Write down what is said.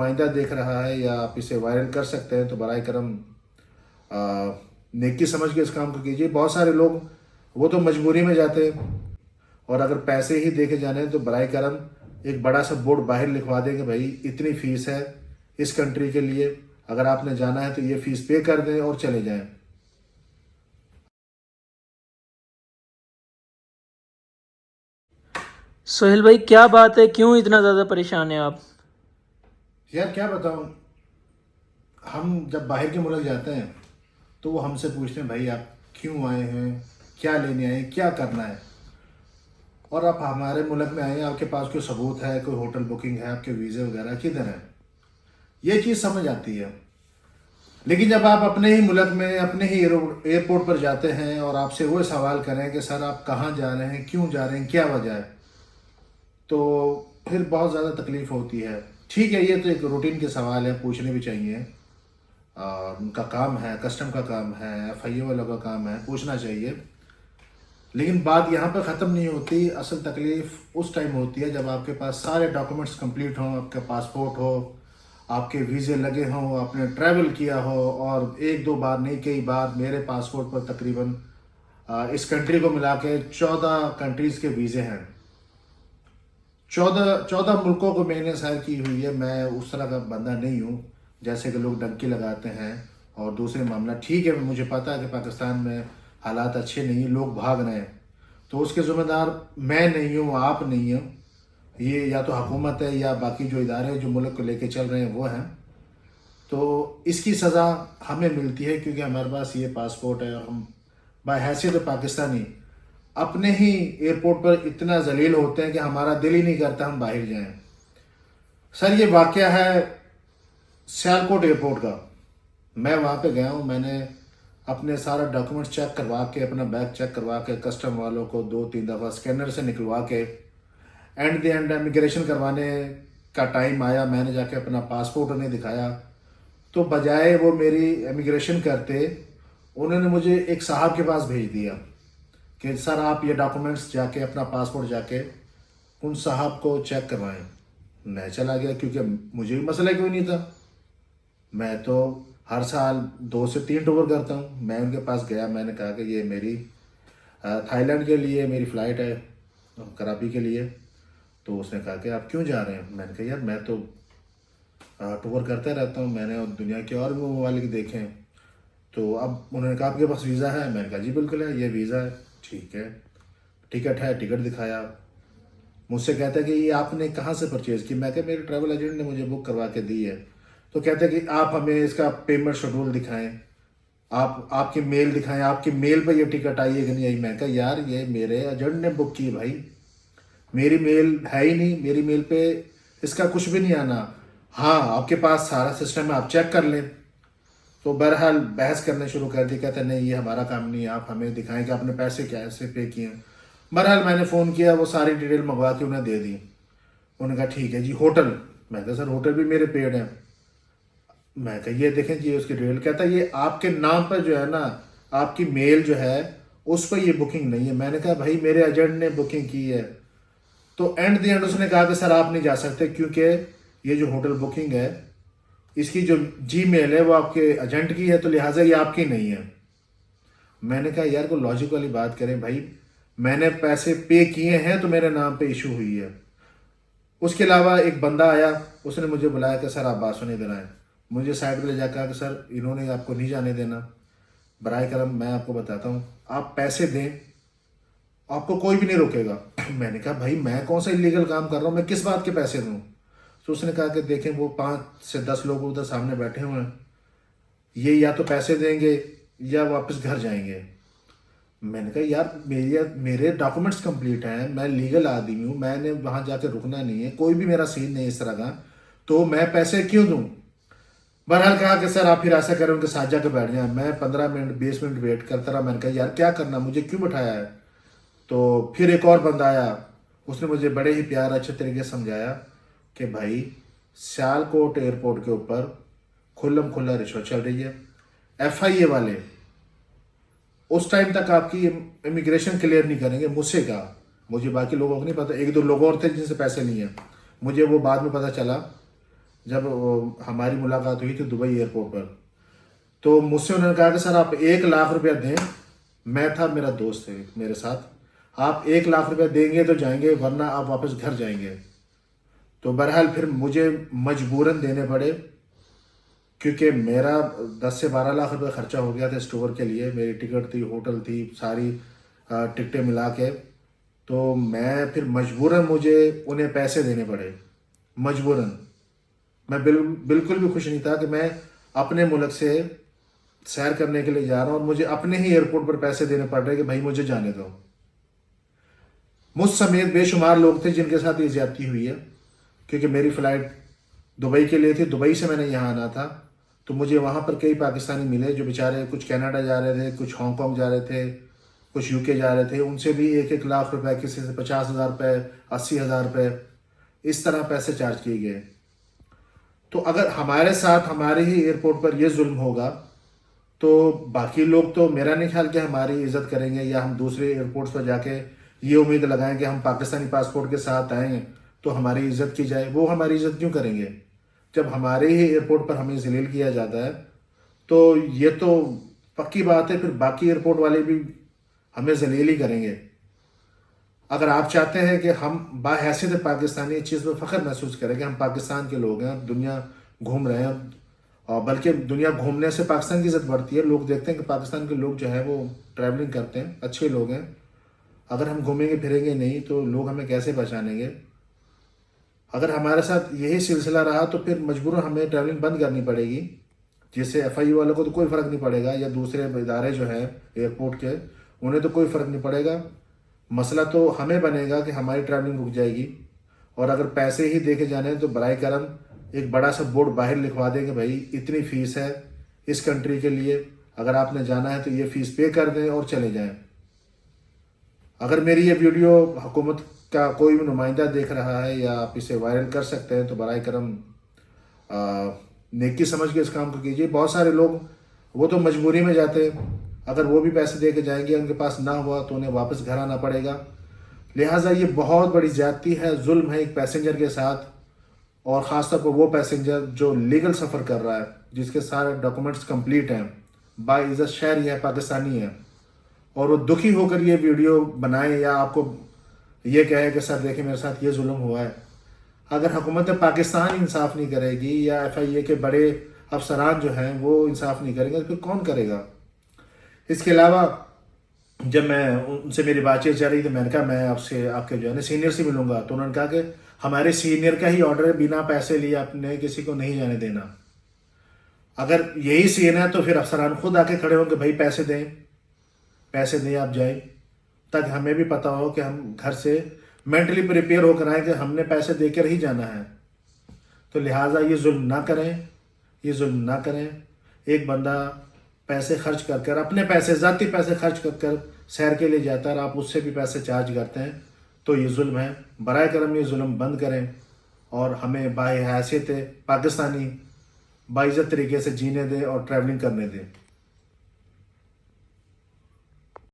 نمائندہ دیکھ رہا ہے یا آپ اسے وائرل کر سکتے ہیں تو برائے کرم نیکی سمجھ کے اس کام کو کیجیے. بہت سارے لوگ وہ تو مجبوری میں جاتے ہیں، اور اگر پیسے ہی دیکھے جانے ہیں تو برائے کرم ایک بڑا سا بورڈ باہر لکھوا دیں کہ بھائی اتنی فیس ہے اس کنٹری کے لیے، اگر آپ نے جانا ہے تو یہ فیس پے کر دیں اور چلے جائیں. سہیل بھائی کیا بات ہے، کیوں اتنا زیادہ پریشان ہیں آپ؟ یار کیا بتاؤں، ہم جب باہر کے ملک جاتے ہیں تو وہ ہم سے پوچھتے ہیں بھائی آپ کیوں آئے ہیں، کیا لینے آئے ہیں، کیا کرنا ہے. اور آپ ہمارے ملک میں آئے ہیں، آپ کے پاس کوئی ثبوت ہے، کوئی ہوٹل بکنگ ہے، آپ کے ویزے وغیرہ کدھر ہیں؟ یہ چیز سمجھ آتی ہے. لیکن جب آپ اپنے ہی ملک میں اپنے ہی ایئرپورٹ پر جاتے ہیں اور آپ سے وہ سوال کریں کہ سر آپ کہاں جا رہے ہیں، کیوں جا رہے ہیں، کیا وجہ ہے، تو پھر بہت زیادہ تکلیف ہوتی ہے. ٹھیک ہے، یہ تو ایک روٹین کے سوال ہے، پوچھنے بھی چاہیے، اور ان کا کام ہے، کسٹم کا کام ہے، FIA والوں کا کام ہے، پوچھنا چاہیے. لیکن بات یہاں پہ ختم نہیں ہوتی. اصل تکلیف اس ٹائم ہوتی ہے جب آپ کے پاس سارے ڈاکومنٹس کمپلیٹ ہوں، آپ کا پاسپورٹ ہو، آپ کے ویزے لگے ہوں، آپ نے ٹریول کیا ہو، اور ایک دو بار نہیں کئی بار. میرے پاسپورٹ پر تقریباً اس کنٹری کو ملا کے 14 کنٹریز کے ویزے ہیں. 14 ملکوں کو میں نے سیر کی ہوئی ہے. میں اس طرح کا بندہ نہیں ہوں جیسے کہ لوگ ڈنکی لگاتے ہیں. اور دوسرے معاملہ ٹھیک ہے، مجھے پتا ہے کہ پاکستان میں حالات اچھے نہیں ہیں، لوگ بھاگ رہے ہیں، تو اس کے ذمہ دار میں نہیں ہوں، آپ نہیں ہوں. یہ یا تو حکومت ہے یا باقی جو ادارے جو ملک کو لے کے چل رہے ہیں وہ ہیں. تو اس کی سزا ہمیں ملتی ہے کیونکہ ہمارے پاس یہ پاسپورٹ ہے، اور ہم بحیثیت پاکستانی اپنے ہی ایئرپورٹ پر اتنا ذلیل ہوتے ہیں کہ ہمارا دل ہی نہیں کرتا ہم باہر جائیں. سر یہ واقعہ ہے سیالکوٹ ایئرپورٹ کا. میں وہاں پہ گیا ہوں، میں نے اپنے سارا ڈاکومنٹس چیک کروا کے، اپنا بیگ چیک کروا کے، کسٹم والوں کو 2-3 دفعہ سکینر سے نکلوا کے، اینڈ دی اینڈ امیگریشن کروانے کا ٹائم آیا، میں نے جا کے اپنا پاسپورٹ انہیں دکھایا. تو بجائے وہ میری امیگریشن کرتے، انہوں نے مجھے ایک صاحب کے پاس بھیج دیا کہ سر آپ یہ ڈاکومنٹس جا کے اپنا پاسپورٹ جا کے ان صاحب کو چیک کروائیں. میں چلا گیا کیونکہ مجھے بھی مسئلہ کوئی نہیں تھا. میں تو ہر سال 2 سے 3 ٹور کرتا ہوں. میں ان کے پاس گیا، میں نے کہا کہ یہ میری تھائی لینڈ کے لیے میری فلائٹ ہے، کراپی کے لیے. تو اس نے کہا کہ آپ کیوں جا رہے ہیں؟ میں نے کہا یار میں تو ٹور کرتا رہتا ہوں، میں نے دنیا کے اور بھی ممالک دیکھے ہیں. تو اب انہوں نے کہا آپ کے پاس ویزا ہے؟ میں نے کہا جی بالکل ہے، یہ ویزا ہے. ٹھیک ہے، ٹکٹ ہے، ٹکٹ دکھایا. مجھ سے کہتا ہے کہ یہ آپ نے کہاں سے پرچیز کی؟ میں کہا میرے ٹریول ایجنٹ نے مجھے بک کروا کے دی ہے. تو کہتے ہیں کہ آپ ہمیں اس کا پیمنٹ شیڈول دکھائیں، آپ کی میل دکھائیں، آپ کی میل پہ یہ ٹکٹ آئی ہے کہ نہیں آئی. میں کہا یار یہ میرے ایجنٹ نے بک کی بھائی، میری میل ہے ہی نہیں، میری میل پہ اس کا کچھ بھی نہیں آنا. ہاں آپ کے پاس سارا سسٹم ہے، آپ چیک کر لیں. تو بہرحال بحث کرنے شروع کر دی. کہتے ہیں نہیں یہ ہمارا کام نہیں ہے، آپ ہمیں دکھائیں کہ آپ نے پیسے کیسے پے کیے ہیں. بہرحال میں نے فون کیا، وہ ساری ڈیٹیل منگوا کے انہیں دے دی. انہوں نے کہا ٹھیک ہے جی ہوٹل. میں کہا سر ہوٹل بھی میرے پیڈ ہیں. میں کہا یہ دیکھیں جی اس کی ڈیٹیل. کہتا ہے یہ آپ کے نام پر جو ہے نا، آپ کی میل جو ہے اس پہ یہ بکنگ نہیں ہے. میں نے کہا بھائی میرے ایجنٹ نے بکنگ کی ہے. تو اینڈ دی اینڈ اس نے کہا کہ سر آپ نہیں جا سکتے کیونکہ یہ جو ہوٹل بکنگ ہے اس کی جو جی میل ہے وہ آپ کے ایجنٹ کی ہے، تو لہٰذا یہ آپ کی نہیں ہے. میں نے کہا یار کو لاجک والی بات کریں بھائی، میں نے پیسے پے کیے ہیں تو میرے نام پہ ایشو ہوئی ہے. اس کے علاوہ ایک بندہ آیا، اس نے مجھے بلایا کہ سر آپ بات سنیں ادھر آئیں. مجھے سائڈ پہ لے جا کہا کہ سر انہوں نے آپ کو نہیں جانے دینا. برائے کرم میں آپ کو بتاتا ہوں، آپ پیسے دیں، آپ کو کوئی بھی نہیں روکے گا. میں نے کہا بھائی میں کون سا انلیگل کام کر رہا ہوں، میں کس بات کے پیسے دوں؟ تو اس نے کہا کہ دیکھیں وہ 5 سے 10 لوگ ادھر سامنے بیٹھے ہوئے ہیں، یہ یا تو پیسے دیں گے یا واپس گھر جائیں گے. میں نے کہا یار میرے ڈاکومنٹس کمپلیٹ ہیں، میں لیگل آدمی ہوں، میں نے وہاں جا کے رکنا نہیں ہے، کوئی بھی میرا سین نہیں اس طرح کا، تو میں پیسے کیوں دوں؟ بہرحال کہا کہ سر آپ پھر ایسا کریں ان کے ساتھ جا کے بیٹھ جائیں. میں 15 منٹ 20 منٹ ویٹ کرتا رہا. میں نے کہا یار کیا کرنا، مجھے کیوں بٹھایا ہے؟ تو پھر ایک اور بندہ آیا، اس نے مجھے بڑے ہی پیار اچھے طریقے سے سمجھایا کہ بھائی سیالکوٹ ایئرپورٹ کے اوپر کھلم کھلا رشوت چل رہی ہے. FIA والے اس ٹائم تک آپ کی امیگریشن کلیئر نہیں کریں گے. مجھ سے کہا، مجھے باقی لوگوں کو نہیں پتا، 1-2 لوگ اور تھے جن سے پیسے نہیں ہیں، مجھے وہ بعد میں پتا چلا. جب ہماری ملاقات ہوئی تھی دبئی ایئرپورٹ پر، تو مجھ سے انہوں نے کہا کہ سر آپ 1 لاکھ روپیہ دیں، میں تھا، میرا دوست ہے میرے ساتھ، آپ 1 لاکھ روپیہ دیں گے تو جائیں گے ورنہ آپ واپس گھر جائیں گے۔ تو بہرحال پھر مجھے مجبوراً دینے پڑے، کیونکہ میرا 10 سے 12 لاکھ روپے خرچہ ہو گیا تھا اسٹور کے لیے، میری ٹکٹ تھی، ہوٹل تھی، ساری ٹکٹیں ملا کے، تو میں پھر مجبوراً مجھے انہیں پیسے دینے پڑے، مجبوراً۔ میں بالکل بھی خوش نہیں تھا کہ میں اپنے ملک سے سیر کرنے کے لیے جا رہا ہوں اور مجھے اپنے ہی ایئرپورٹ پر پیسے دینے پڑ رہے کہ بھائی مجھے جانے دو۔ مجھ سمیت بے شمار لوگ تھے جن کے ساتھ یہ زیادتی ہوئی ہے، کیونکہ میری فلائٹ دبئی کے لیے تھی، دبئی سے میں نے یہاں آنا تھا، تو مجھے وہاں پر کئی پاکستانی ملے جو بیچارے کچھ کینیڈا جا رہے تھے، کچھ ہانگ کانگ جا رہے تھے، کچھ UK جا رہے تھے، ان سے بھی 1 لاکھ روپے، کسی سے 50,000 روپے، 80,000 روپے، اس طرح پیسے چارج کیے گئے۔ تو اگر ہمارے ساتھ ہمارے ہی ایئرپورٹ پر یہ ظلم ہوگا تو باقی لوگ تو میرا نہیں خیال کہ ہماری عزت کریں گے، یا ہم دوسرے ایئرپورٹس پر جا کے یہ امید لگائیں کہ ہم پاکستانی پاسپورٹ کے ساتھ آئیں تو ہماری عزت کی جائے۔ وہ ہماری عزت کیوں کریں گے جب ہمارے ہی ایئرپورٹ پر ہمیں ذلیل کیا جاتا ہے؟ تو یہ تو پکی بات ہے، پھر باقی ایئرپورٹ والے بھی ہمیں ذلیل ہی کریں گے۔ اگر آپ چاہتے ہیں کہ ہم باحیثیت پاکستانی اس چیز پہ فخر محسوس کریں کہ ہم پاکستان کے لوگ ہیں، دنیا گھوم رہے ہیں، اور بلکہ دنیا گھومنے سے پاکستان کی عزت بڑھتی ہے، لوگ دیکھتے ہیں کہ پاکستان کے لوگ جو ہے وہ ٹریولنگ کرتے ہیں، اچھے لوگ ہیں۔ اگر ہم گھومیں گے پھریں گے نہیں تو لوگ ہمیں کیسے پہچانیں گے؟ اگر ہمارے ساتھ یہی سلسلہ رہا تو پھر مجبوراً ہمیں ٹریولنگ بند کرنی پڑے گی، جس سے FIU والوں کو تو کوئی فرق نہیں پڑے گا، یا دوسرے ادارے جو ہیں ایئرپورٹ کے انہیں تو کوئی فرق نہیں پڑے گا۔ مسئلہ تو ہمیں بنے گا کہ ہماری ٹریولنگ رک جائے گی، اور اگر پیسے ہی دے کے جانے ہیں تو برائے کرم ایک بڑا سا بورڈ باہر لکھوا دیں کہ بھائی اتنی فیس ہے اس کنٹری کے لیے، اگر آپ نے جانا ہے تو یہ فیس پے کر دیں اور چلے جائیں۔ اگر میری یہ ویڈیو حکومت کا کوئی بھی نمائندہ دیکھ رہا ہے یا آپ اسے وائرل کر سکتے ہیں تو برائے کرم نیکی سمجھ کے اس کام کو کیجیے۔ بہت سارے لوگ وہ تو مجبوری میں جاتے ہیں، اگر وہ بھی پیسے دے کے جائیں گے ان کے پاس نہ ہوا تو انہیں واپس گھر آنا پڑے گا۔ لہٰذا یہ بہت بڑی زیادتی ہے، ظلم ہے ایک پیسنجر کے ساتھ، اور خاص طور پر وہ پیسنجر جو لیگل سفر کر رہا ہے، جس کے سارے ڈاکومنٹس کمپلیٹ ہیں، باعزت شہری ہے، پاکستانی ہے، اور وہ دکھی ہو کر یہ ویڈیو بنائیں یا آپ کو یہ کہے کہ سر دیکھیں میرے ساتھ یہ ظلم ہوا ہے۔ اگر حکومت پاکستان انصاف نہیں کرے گی یا FIA کے بڑے افسران جو ہیں وہ انصاف نہیں کریں گے تو پھر کون کرے گا؟ اس کے علاوہ جب میں ان سے میری بات چیت چل رہی تھی، میں نے کہا میں آپ کے جو ہے نا سینئر سے ملوں گا، تو انہوں نے کہا کہ ہمارے سینئر کا ہی آرڈر ہے، بنا پیسے لیے اپنے کسی کو نہیں جانے دینا۔ اگر یہی سین ہے تو پھر افسران خود آ کے کھڑے ہوں کہ بھائی پیسے دیں آپ جائیں، تاکہ ہمیں بھی پتہ ہو کہ ہم گھر سے مینٹلی پریپیئر ہو کر آئیں کہ ہم نے پیسے دے کر ہی جانا ہے۔ تو لہٰذا یہ ظلم نہ کریں۔ ایک بندہ پیسے خرچ کر اپنے پیسے، ذاتی پیسے خرچ کر سیر کے لیے جاتا ہے اور آپ اس سے بھی پیسے چارج کرتے ہیں تو یہ ظلم ہے۔ برائے کرم یہ ظلم بند کریں اور ہمیں باحیثیت پاکستانی باعزت طریقے سے جینے دیں اور ٹریولنگ کرنے دیں۔